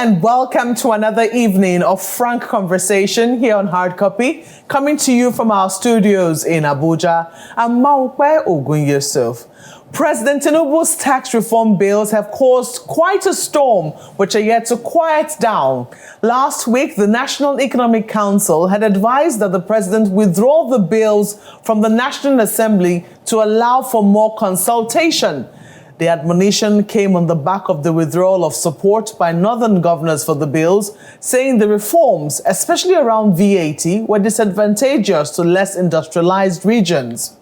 and welcome to another evening of frank conversation here on Hard Copy, coming to you from our studios in Abuja. I'm Maupe Ogun Yusuf. President Tinubu's tax reform bills have caused quite a storm, which are yet to quiet down. Last week, the National Economic Council had advised that the president withdraw the bills from the National Assembly to allow for more consultation. The admonition came on the back of the withdrawal of support by northern governors for the bills, saying the reforms, especially around VAT, were disadvantageous to less industrialized regions.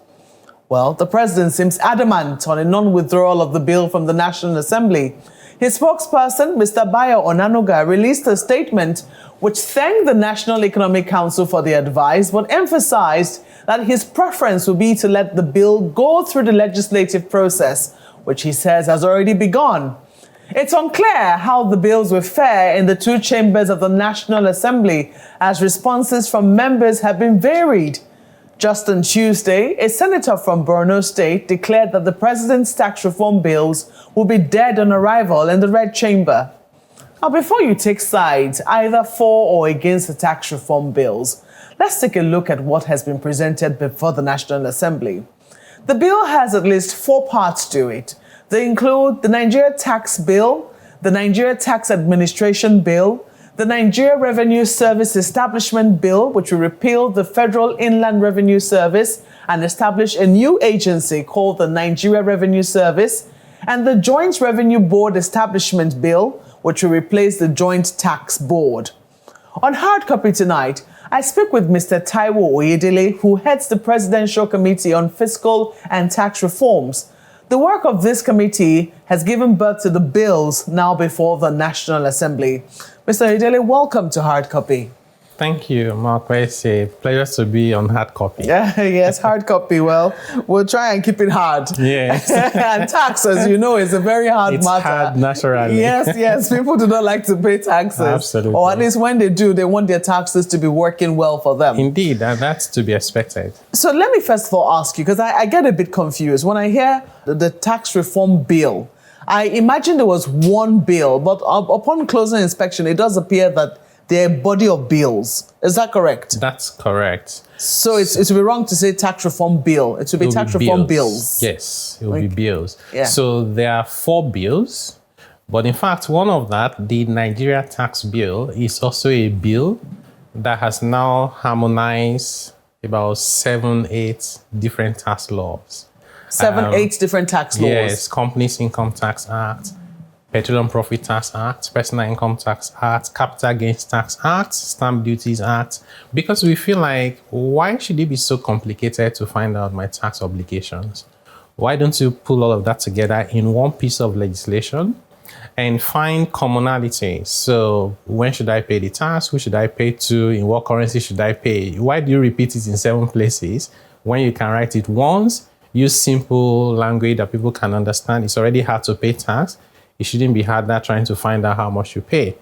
Well, the president seems adamant on a non-withdrawal of the bill from the National Assembly. His spokesperson, Mr. Bayo Onanuga, released a statement which thanked the National Economic Council for the advice, but emphasized that his preference would be to let the bill go through the legislative process, which he says has already begun. It's unclear how the bills will fare in the two chambers of the National Assembly, as responses from members have been varied. Just on Tuesday, a senator from Borno State declared that the president's tax reform bills will be dead on arrival in the Red Chamber. Now, before you take sides, either for or against the tax reform bills, let's take a look at what has been presented before the National Assembly. The bill has at least 4 parts to it. They include the Nigeria Tax Bill, the Nigeria Tax Administration Bill, the Nigeria Revenue Service Establishment Bill, which will repeal the Federal Inland Revenue Service and establish a new agency called the Nigeria Revenue Service, and the Joint Revenue Board Establishment Bill, which will replace the Joint Tax Board. On Hard Copy tonight, I speak with Mr. Taiwo Oyedele, who heads the Presidential Committee on Fiscal and Tax Reforms. The work of this committee has given birth to the bills now before the National Assembly. Mr. Oyedele, welcome to Hard Copy. Thank you, Mark. It's a pleasure to be on Hard Copy. Yes, Hard Copy. Well, we'll try and keep it hard. Yes. And tax, as you know, is a very hard matter. It's hard naturally. Yes. People do not like to pay taxes. Absolutely. Or at least when they do, they want their taxes to be working well for them. Indeed, and that's to be expected. So let me first of all ask you, because I get a bit confused. When I hear the tax reform bill, I imagine there was one bill, but upon closer inspection, it does appear that they're a body of bills. Is that correct? That's correct. So it would be wrong to say tax reform bill. It would be tax reform bills. Yes, it will be bills. Yeah. So there are 4 bills, but in fact, one of that, the Nigeria Tax Bill, is also a bill that has now harmonized about 7-8 different tax laws. 7-8 different tax laws. Yes, Companies Income Tax Act, Petroleum Profit Tax Act, Personal Income Tax Act, Capital Gains Tax Act, Stamp Duties Act, because we feel like, why should it be so complicated to find out my tax obligations? Why don't you pull all of that together in one piece of legislation and find commonality? So when should I pay the tax? Who should I pay to? In what currency should I pay? Why do you repeat it in 7 places when you can write it once, use simple language that people can understand? It's already hard to pay tax. It shouldn't be harder trying to find out how much you pay.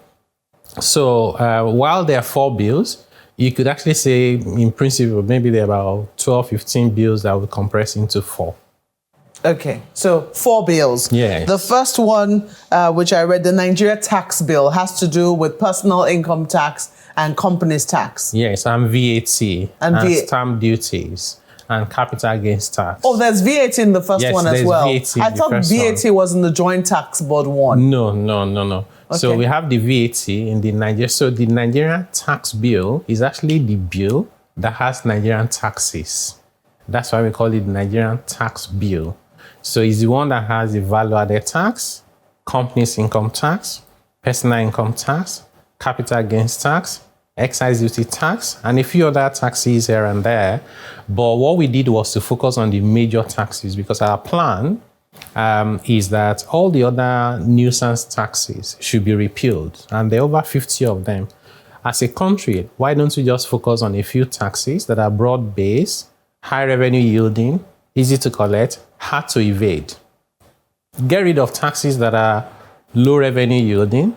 So while there are 4 bills, you could actually say, in principle, maybe there are about 12, 15 bills that would compress into 4. Okay, so 4 bills. Yes. The first one, which I read, the Nigeria Tax Bill, has to do with personal income tax and companies tax. Yes, and VAT, and stamp duties, and capital gains tax. Oh, there's VAT in the first one as well. VAT I thought VAT was in the Joint Tax Board one. No. Okay. So we have the VAT in the Nigeria. So the Nigerian Tax Bill is actually the bill that has Nigerian taxes. That's why we call it the Nigerian Tax Bill. So it's the one that has the value-added tax, companies income tax, personal income tax, capital gains tax, excise duty tax, and a few other taxes here and there. But what we did was to focus on the major taxes, because our plan is that all the other nuisance taxes should be repealed, and there are over 50 of them. As a country, why don't we just focus on a few taxes that are broad-based, high revenue yielding, easy to collect, hard to evade? Get rid of taxes that are low revenue yielding,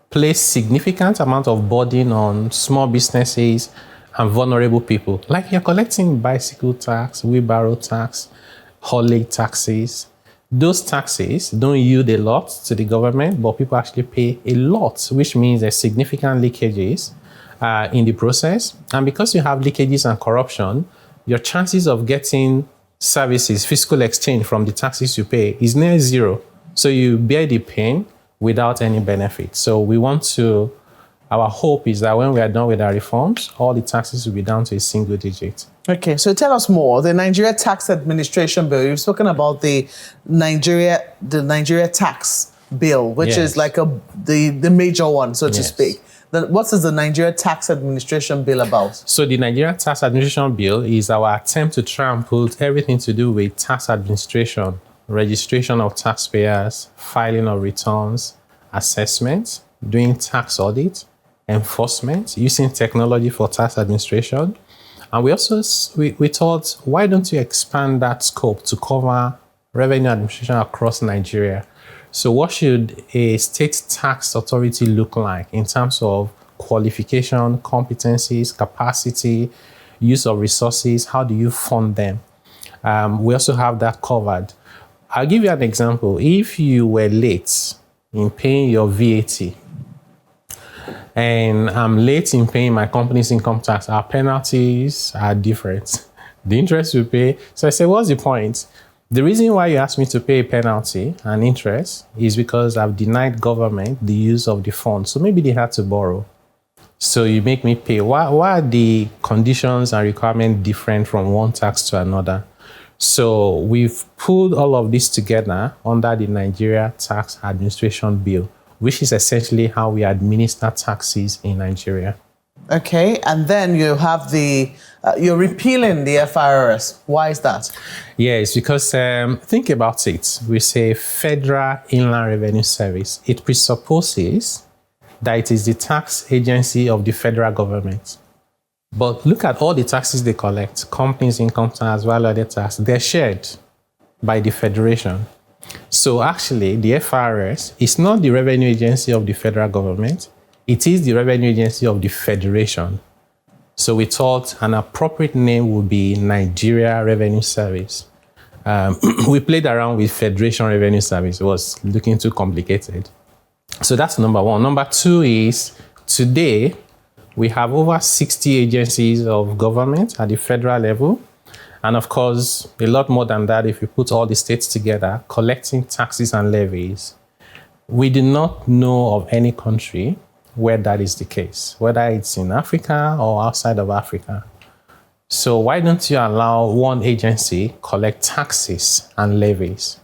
place significant amount of burden on small businesses and vulnerable people. Like you're collecting bicycle tax, wheelbarrow tax, haulage taxes, Those taxes don't yield a lot to the government, but people actually pay a lot, which means there's significant leakages in the process. And because you have leakages and corruption, your chances of getting services, fiscal exchange from the taxes you pay is near zero. So you bear the pain without any benefit. So our hope is that when we are done with our reforms, all the taxes will be down to a single digit. Okay, so tell us more. The Nigeria Tax Administration Bill, you've spoken about the Nigeria Tax Bill, which is like the major one, so to speak. What is the Nigeria Tax Administration Bill about? So the Nigeria Tax Administration Bill is our attempt to try and put everything to do with tax administration, registration of taxpayers, filing of returns, assessment, doing tax audit, enforcement, using technology for tax administration. And we also we thought, why don't you expand that scope to cover revenue administration across Nigeria? So what should a state tax authority look like in terms of qualification, competencies, capacity, use of resources? How do you fund them? We also have that covered. I'll give you an example. If you were late in paying your VAT, and I'm late in paying my company's income tax, our penalties are different. The interest you pay. So I say, what's the point? The reason why you ask me to pay a penalty and interest is because I've denied government the use of the funds. So maybe they had to borrow. So you make me pay. Why are the conditions and requirements different from one tax to another? So we've pulled all of this together under the Nigeria Tax Administration Bill, which is essentially how we administer taxes in Nigeria. Okay, and then you have you're repealing the FIRS. Why is that? Yes, because think about it. We say Federal Inland Revenue Service. It presupposes that it is the tax agency of the federal government. But look at all the taxes they collect. Companies' income tax, value-added tax, they're shared by the federation. So actually, the FIRS is not the revenue agency of the federal government. It is the revenue agency of the federation. So we thought an appropriate name would be Nigeria Revenue Service. We played around with Federation Revenue Service. It was looking too complicated. So that's number one. Number two is today we have over 60 agencies of government at the federal level. And of course, a lot more than that if you put all the states together, collecting taxes and levies. We do not know of any country where that is the case, whether it's in Africa or outside of Africa. So why don't you allow one agency collect taxes and levies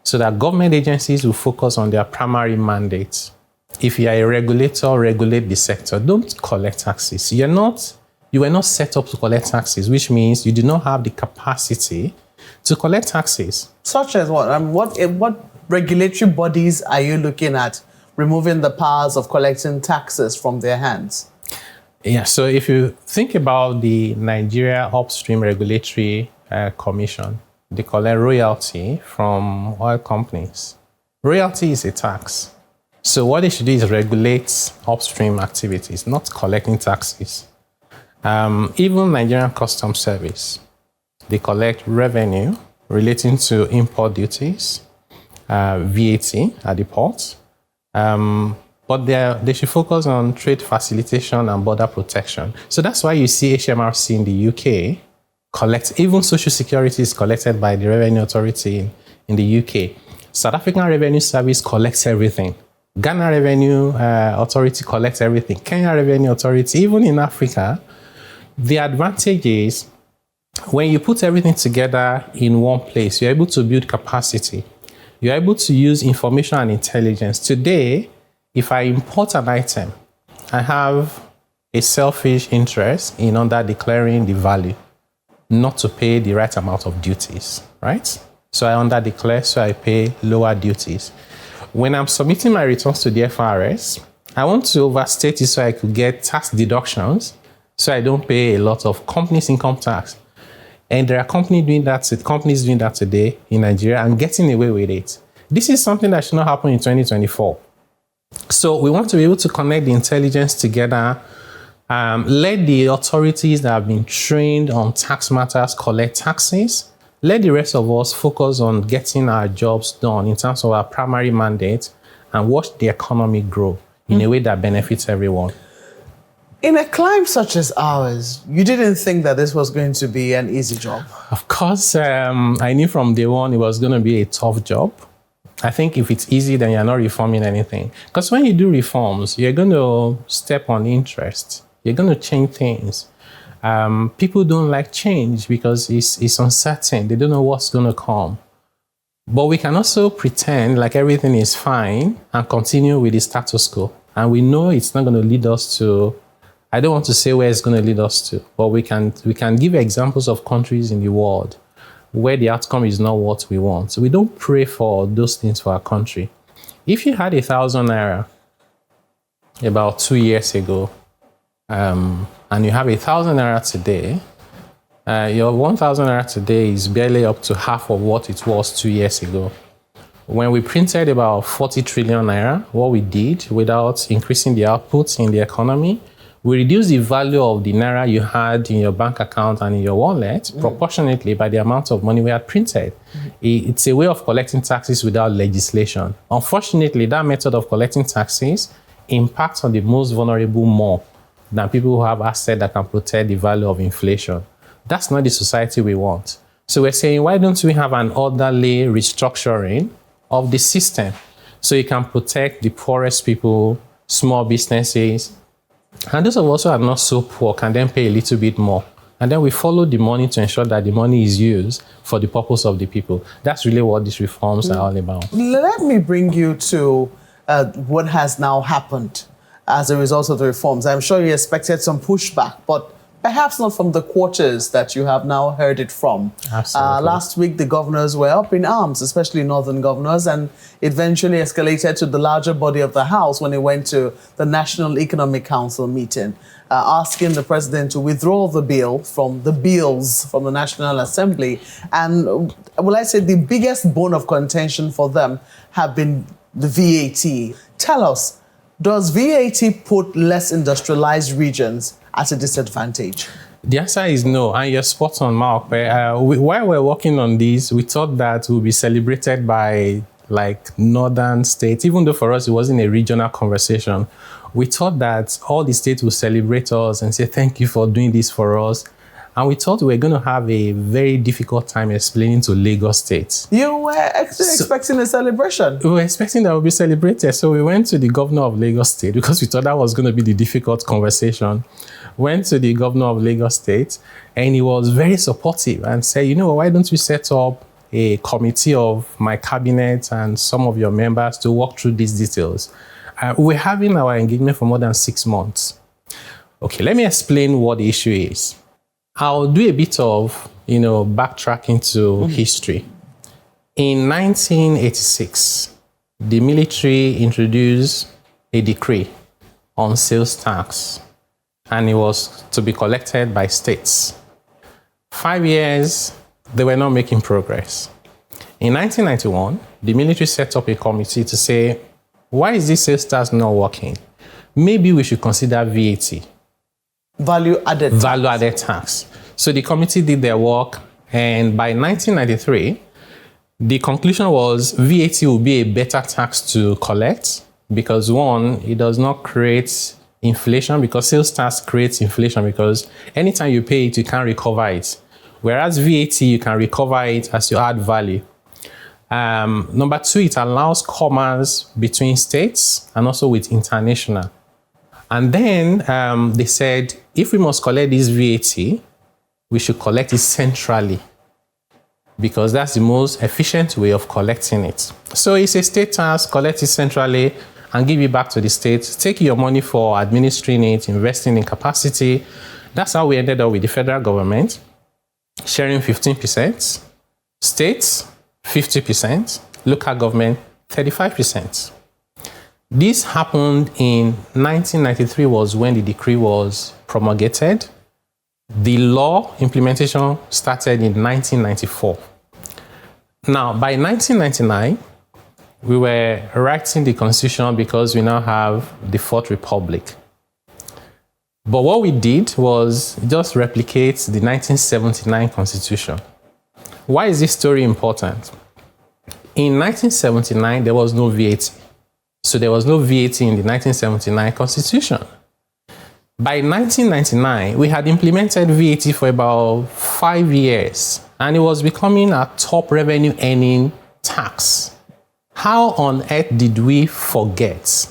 so that government agencies will focus on their primary mandates? If you are a regulator, regulate the sector. Don't collect taxes. You were not set up to collect taxes, which means you do not have the capacity to collect taxes. Such as what? What regulatory bodies are you looking at removing the powers of collecting taxes from their hands? Yeah, so if you think about the Nigeria Upstream Regulatory Commission, they collect royalty from oil companies. Royalty is a tax. So what they should do is regulate upstream activities, not collecting taxes. Even Nigerian Customs Service, they collect revenue relating to import duties, VAT at the port. But they should focus on trade facilitation and border protection. So that's why you see HMRC in the UK collect, even Social Security is collected by the Revenue Authority in the UK. South African Revenue Service collects everything. Ghana Revenue Authority collects everything. Kenya Revenue Authority, even in Africa. The advantage is when you put everything together in one place, you're able to build capacity. You're able to use information and intelligence. Today, if I import an item, I have a selfish interest in under-declaring the value, not to pay the right amount of duties, right? So I under-declare, so I pay lower duties. When I'm submitting my returns to the FIRS, I want to overstate it so I could get tax deductions, so I don't pay a lot of companies' income tax. And there are companies doing that today in Nigeria and getting away with it. This is something that should not happen in 2024. So we want to be able to connect the intelligence together, let the authorities that have been trained on tax matters collect taxes, Let the rest of us focus on getting our jobs done in terms of our primary mandate and watch the economy grow in a way that benefits everyone. In a climate such as ours, you didn't think that this was going to be an easy job? Of course, I knew from day one it was going to be a tough job. I think if it's easy, then you're not reforming anything. Because when you do reforms, you're going to step on interest. You're going to change things. People don't like change because it's uncertain. They don't know what's going to come. But we can also pretend like everything is fine and continue with the status quo. And we know it's not going to lead us to, I don't want to say where it's going to lead us to, but we can give examples of countries in the world where the outcome is not what we want. So we don't pray for those things for our country. If you had 1,000 naira about 2 years ago, and you have 1,000 naira today, your 1,000 naira today is barely up to half of what it was 2 years ago. When we printed about 40 trillion naira, what we did without increasing the output in the economy, we reduced the value of the naira you had in your bank account and in your wallet proportionately by the amount of money we had printed. It's a way of collecting taxes without legislation. Unfortunately, that method of collecting taxes impacts on the most vulnerable more than people who have assets that can protect the value of inflation. That's not the society we want. So we're saying, why don't we have an orderly restructuring of the system so you can protect the poorest people, small businesses, and those of us who are not so poor can then pay a little bit more. And then we follow the money to ensure that the money is used for the purpose of the people. That's really what these reforms are all about. Let me bring you to what has now happened as a result of the reforms. I'm sure you expected some pushback, but perhaps not from the quarters that you have now heard it from. Absolutely. Last week, the governors were up in arms, especially northern governors, and it eventually escalated to the larger body of the House when it went to the National Economic Council meeting, asking the president to withdraw the bill from the bills from the National Assembly. And will I say the biggest bone of contention for them have been the VAT. Tell us, does VAT put less industrialized regions at a disadvantage? The answer is no, and you're spot on, Mark. While we're working on this, we thought that we'll be celebrated by like northern states, even though for us it wasn't a regional conversation. We thought that all the states will celebrate us and say, thank you for doing this for us. And we thought we were going to have a very difficult time explaining to Lagos State. You were actually expecting a celebration. We were expecting that we'll be celebrated. So we went to the governor of Lagos State because we thought that was going to be the difficult conversation. Went to the governor of Lagos State and he was very supportive and said, you know, why don't we set up a committee of my cabinet and some of your members to walk through these details. We're having our engagement for more than 6 months. Okay, let me explain what the issue is. I'll do a bit of, backtracking to history. In 1986, the military introduced a decree on sales tax, and it was to be collected by states. 5 years, they were not making progress. In 1991, the military set up a committee to say, why is this sales tax not working? Maybe we should consider VAT. Value-added tax. So the committee did their work, and by 1993, the conclusion was VAT will be a better tax to collect because, one, it does not create inflation, because sales tax creates inflation because anytime you pay it, you can't recover it. Whereas VAT, you can recover it as you add value. Number two, it allows commerce between states and also with international. And then they said, if we must collect this VAT, we should collect it centrally because that's the most efficient way of collecting it. So it's a state tax, collect it centrally and give it back to the state. Take your money for administering it, investing in capacity. That's how we ended up with the federal government sharing 15%, states 50%, local government 35%. This happened in 1993 was when the decree was promulgated. The law implementation started in 1994. Now, by 1999, we were writing the Constitution because we now have the Fourth Republic. But what we did was just replicate the 1979 Constitution. Why is this story important? In 1979, there was no VAT. So there was no VAT in the 1979 Constitution. By 1999, we had implemented VAT for about 5 years, and it was becoming a top revenue earning tax. How on earth did we forget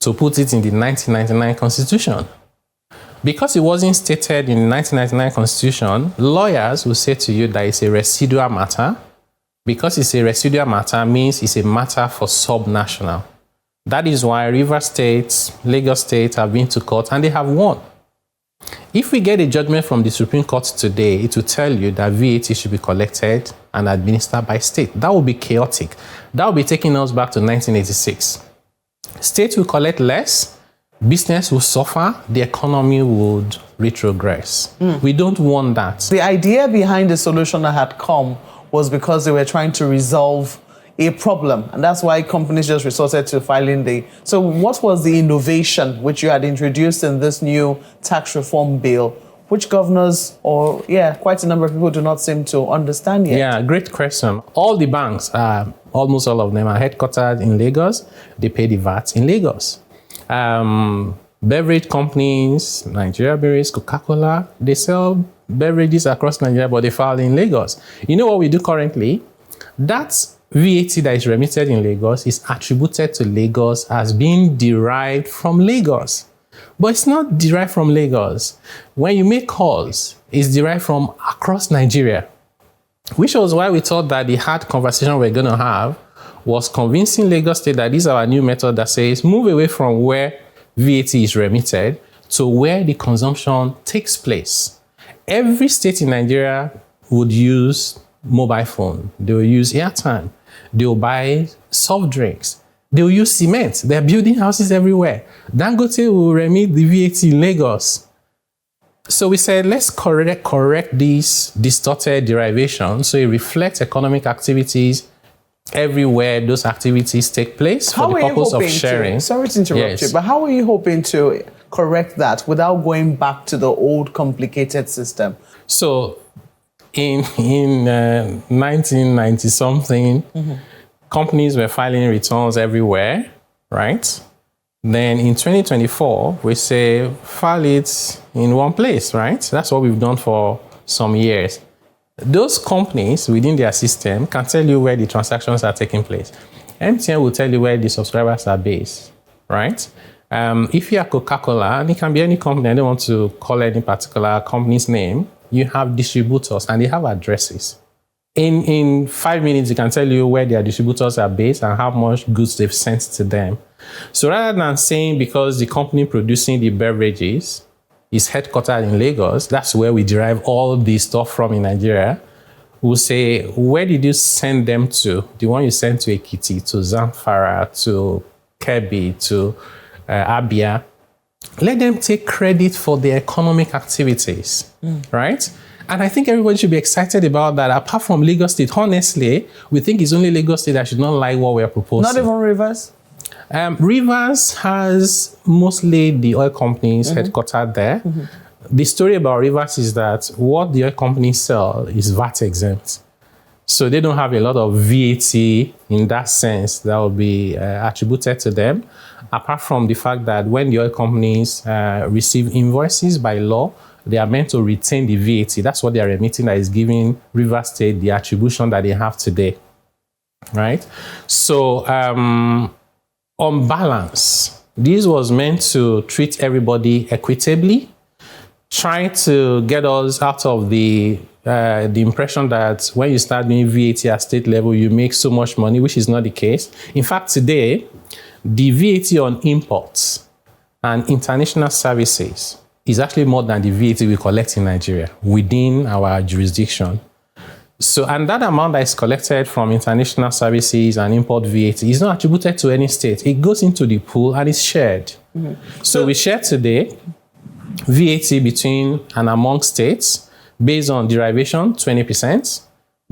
to put it in the 1999 Constitution? Because it wasn't stated in the 1999 Constitution, lawyers will say to you that it's a residual matter. Because it's a residual matter means it's a matter for subnational. That is why Rivers State, Lagos State have been to court and they have won. If we get a judgment from the Supreme Court today, it will tell you that VAT should be collected and administered by state. That will be chaotic. That will be taking us back to 1986. State will collect less, business will suffer, the economy would retrogress. We don't want that. The idea behind the solution that had come was because they were trying to resolve a problem, and that's why companies just resorted to filing the... So what was the innovation which you had introduced in this new tax reform bill, which governors or, quite a number of people do not seem to understand yet? Yeah, great question. All the banks, almost all of them are headquartered in Lagos. They pay the VAT in Lagos. Beverage companies, Nigeria Breweries, Coca-Cola, they sell beverages across Nigeria, but they file in Lagos. You know what we do currently? That's VAT that is remitted in Lagos is attributed to Lagos as being derived from Lagos. But it's not derived from Lagos. When you make calls, it's derived from across Nigeria, which was why we thought that the hard conversation we're going to have was convincing Lagos State that this is our new method that says move away from where VAT is remitted to where the consumption takes place. Every state in Nigeria would use mobile phone. They will use airtime. They will buy soft drinks. They will use cement. They're building houses everywhere. Dangote will remit the VAT in Lagos. So we said, let's correct these distorted derivations so it reflects economic activities everywhere those activities take place for the purpose of sharing. Sorry to interrupt you, but how are you hoping to correct that without going back to the old complicated system? So in 1990-something, companies were filing returns everywhere, right? Then in 2024, we say file it in one place, right? That's what we've done for some years. Those companies within their system can tell you where the transactions are taking place. MTN will tell you where the subscribers are based, right? If you are Coca-Cola, and it can be any company, I don't want to call any particular company's name, you have distributors and they have addresses. In 5 minutes, you can tell you where their distributors are based and how much goods they've sent to them. So rather than saying because the company producing the beverages is headquartered in Lagos, that's where we derive all the stuff from in Nigeria, we'll say, where did you send them to? The one you sent to Ekiti, to Zamfara, to Kebbi, to Abia. Let them take credit for their economic activities, right? And I think everybody should be excited about that. Apart from Lagos State, honestly, we think it's only Lagos State that should not like what we're proposing. Not even Rivers? Rivers has mostly the oil companies headquartered there. The story about Rivers is that what the oil companies sell is VAT exempt. So they don't have a lot of VAT in that sense that will be attributed to them. Apart from the fact that when the oil companies receive invoices by law, they are meant to retain the VAT. That's what they are remitting that is giving Rivers State the attribution that they have today, right? So on balance, this was meant to treat everybody equitably, trying to get us out of the impression that when you start doing VAT at state level, you make so much money, which is not the case. In fact, today, the VAT on imports and international services is actually more than the VAT we collect in Nigeria within our jurisdiction. So, and that amount that is collected from international services and import VAT is not attributed to any state. It goes into the pool and is shared. So we share today VAT between and among states based on derivation, 20%,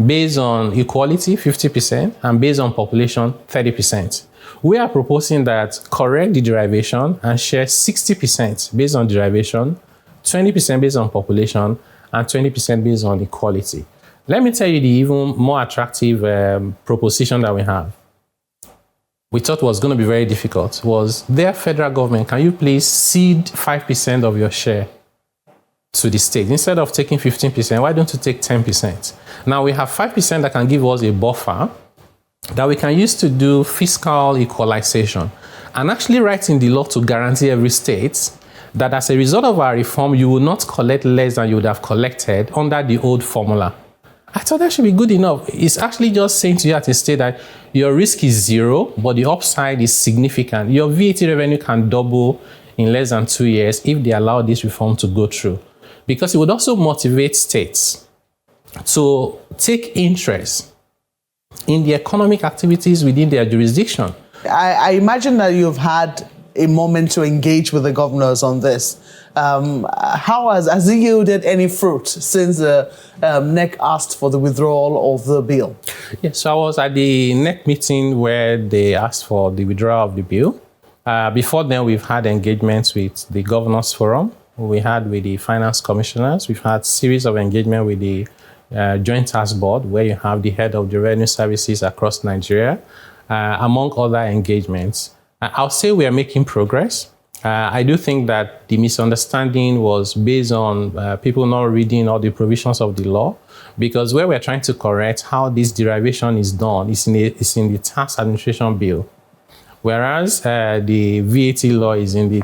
based on equality, 50%, and based on population, 30%. We are proposing that correct the derivation and share 60% based on derivation, 20% based on population, and 20% based on equality. Let me tell you the even more attractive proposition that we have. We thought was going to be very difficult was, their federal government, can you please cede 5% of your share to the state? Instead of taking 15%, why don't you take 10%? Now we have 5% that can give us a buffer that we can use to do fiscal equalization and actually write in the law to guarantee every state that as a result of our reform, you will not collect less than you would have collected under the old formula. I thought that should be good enough. It's actually just saying to you at a state that your risk is zero, but the upside is significant. Your VAT revenue can double in less than 2 years if they allow this reform to go through. Because it would also motivate states to take interest in the economic activities within their jurisdiction. I imagine that you've had a moment to engage with the governors on this. How has it yielded any fruit since the NEC asked for the withdrawal of the bill? Yes, so I was at the NEC meeting where they asked for the withdrawal of the bill. Before then, we've had engagements with the Governors Forum. We had with the finance commissioners. We've had series of engagement with the Joint Task Board, where you have the head of the revenue services across Nigeria, among other engagements. I'll say we are making progress. I do think that the misunderstanding was based on people not reading all the provisions of the law, because where we're trying to correct how this derivation is done is in the tax administration bill, whereas the VAT law is in the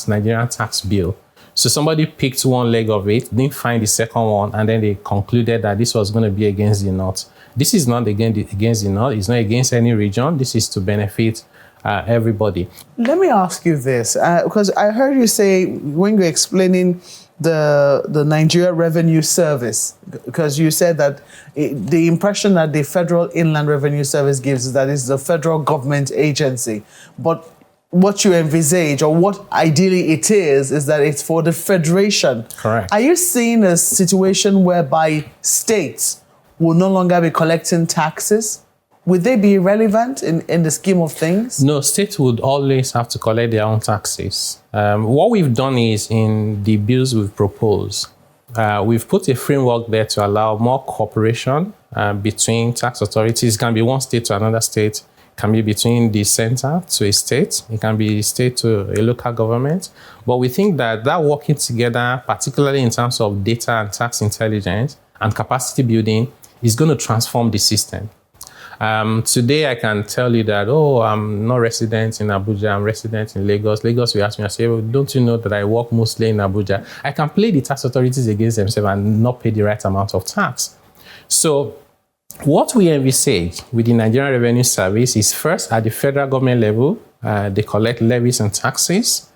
Nigerian tax bill. So somebody picked one leg of it, didn't find the second one, and then they concluded that this was going to be against the North. This is not against the North. It's not against any region. This is to benefit everybody. Let me ask you this, because I heard you say when you're explaining the Nigeria Revenue Service, because you said that the impression that the Federal Inland Revenue Service gives is that it's the federal government agency. But what you envisage, or what ideally it is that it's for the federation. Correct. Are you seeing a situation whereby states will no longer be collecting taxes? Would they be relevant in the scheme of things? No, states would always have to collect their own taxes. What we've done is, in the bills we've proposed, we've put a framework there to allow more cooperation between tax authorities. It can be one state to another state. It can be between the center to a state. It can be state to a local government. But we think that working together, particularly in terms of data and tax intelligence and capacity building, is going to transform the system. Today, I can tell you that, I'm not resident in Abuja, I'm resident in Lagos. Lagos will ask me, I say, well, don't you know that I work mostly in Abuja? I can play the tax authorities against themselves and not pay the right amount of tax. So what we envisage with the Nigerian Revenue Service is, first, at the federal government level, they collect levies and taxes.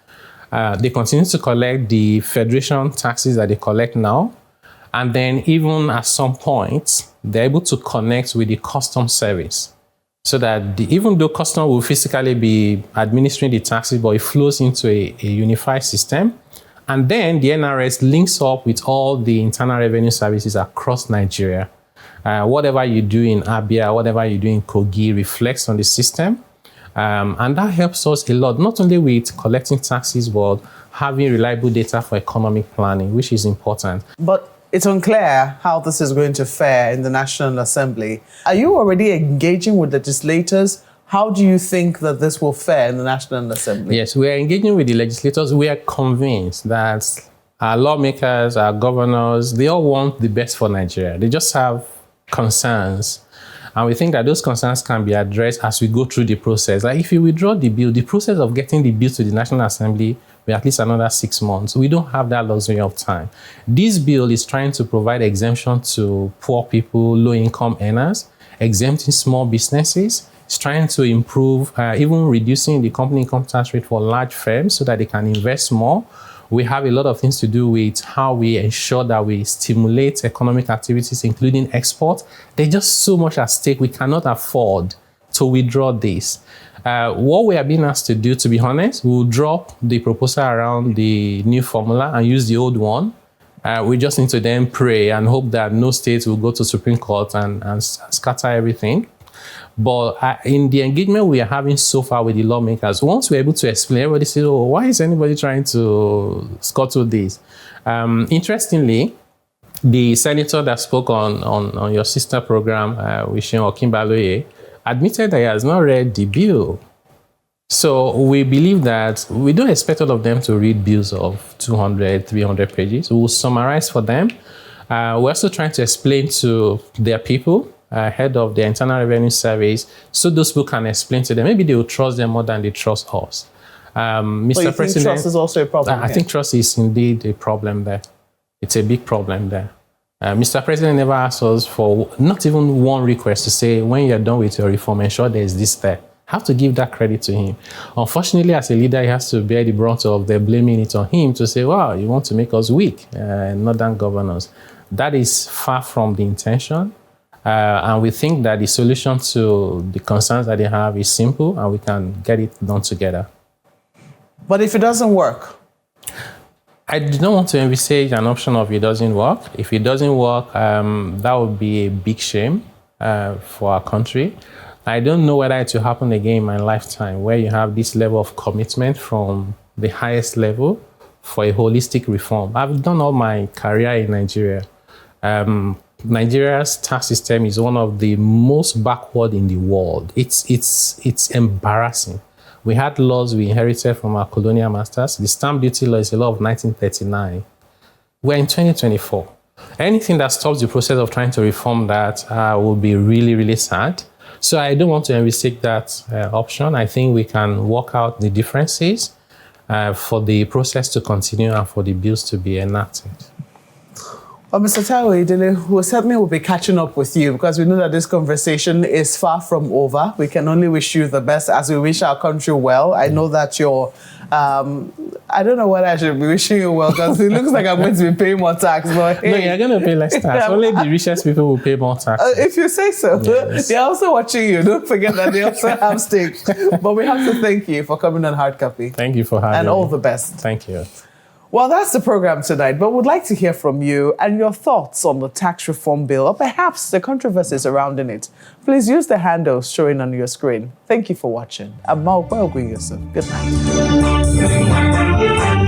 They continue to collect the federation taxes that they collect now. And then even at some point, they're able to connect with the customs service, so that even though customs will physically be administering the taxes, but it flows into a unified system. And then the NRS links up with all the internal revenue services across Nigeria. Whatever you do in Abia, whatever you do in Kogi reflects on the system. And that helps us a lot, not only with collecting taxes, but having reliable data for economic planning, which is important. But it's unclear how this is going to fare in the National Assembly. Are you already engaging with legislators? How do you think that this will fare in the National Assembly? Yes, we are engaging with the legislators. We are convinced that our lawmakers, our governors, they all want the best for Nigeria. They just have concerns. And we think that those concerns can be addressed as we go through the process. Like, if you withdraw the bill, the process of getting the bill to the National Assembly will at least another 6 months. We don't have that luxury of time. This bill is trying to provide exemption to poor people, low-income earners, exempting small businesses. It's trying to improve, even reducing the company income tax rate for large firms so that they can invest more. We have a lot of things to do with how we ensure that we stimulate economic activities, including export. There's just so much at stake. We cannot afford to withdraw this. What we are being asked to do, to be honest, we'll drop the proposal around the new formula and use the old one. We just need to then pray and hope that no state will go to Supreme Court and scatter everything. But in the engagement we are having so far with the lawmakers, once we're able to explain, everybody says, why is anybody trying to scuttle this? Interestingly, The senator that spoke on your sister program, Wishin Okinbaloye, admitted that he has not read the bill. So we believe that we don't expect all of them to read bills of 200, 300 pages. We will summarize for them. We're also trying to explain to their people ahead of the Internal Revenue Service, so those people can explain to them. Maybe they will trust them more than they trust us. Mr. President, think trust is also a problem? I think trust is indeed a problem there. It's a big problem there. Mr. President never asked us for not even one request to say, when you're done with your reform, ensure there's this there. I have to give that credit to him. Unfortunately, as a leader, he has to bear the brunt of the blaming it on him to say, wow, you want to make us weak, northern governors. That is far from the intention. And we think that the solution to the concerns that they have is simple, and we can get it done together. But if it doesn't work? I do not want to envisage an option of it doesn't work. If it doesn't work, that would be a big shame for our country. I don't know whether it will happen again in my lifetime, where you have this level of commitment from the highest level for a holistic reform. I've done all my career in Nigeria. Nigeria's tax system is one of the most backward in the world. It's embarrassing. We had laws we inherited from our colonial masters. The stamp duty law is a law of 1939. We're in 2024. Anything that stops the process of trying to reform that will be really, really sad. So I don't want to envisage that option. I think we can work out the differences for the process to continue and for the bills to be enacted. Well, Mr. Oyedele, we certainly will be catching up with you, because we know that this conversation is far from over. We can only wish you the best as we wish our country well. I know that you're, I don't know what I should be wishing you well, because it looks like I'm going to be paying more tax. But hey, no, you're going to pay less tax. Only the richest people will pay more tax. If you say so. Yes. They're also watching you. Don't forget that they also have stakes. But we have to thank you for coming on Hard Copy. Thank you for having me. And all the best. Thank you. Well, that's the program tonight, but we'd like to hear from you and your thoughts on the tax reform bill, or perhaps the controversy surrounding it. Please use the handles showing on your screen. Thank you for watching. I'm Maokwe Ogunyosef. Good night.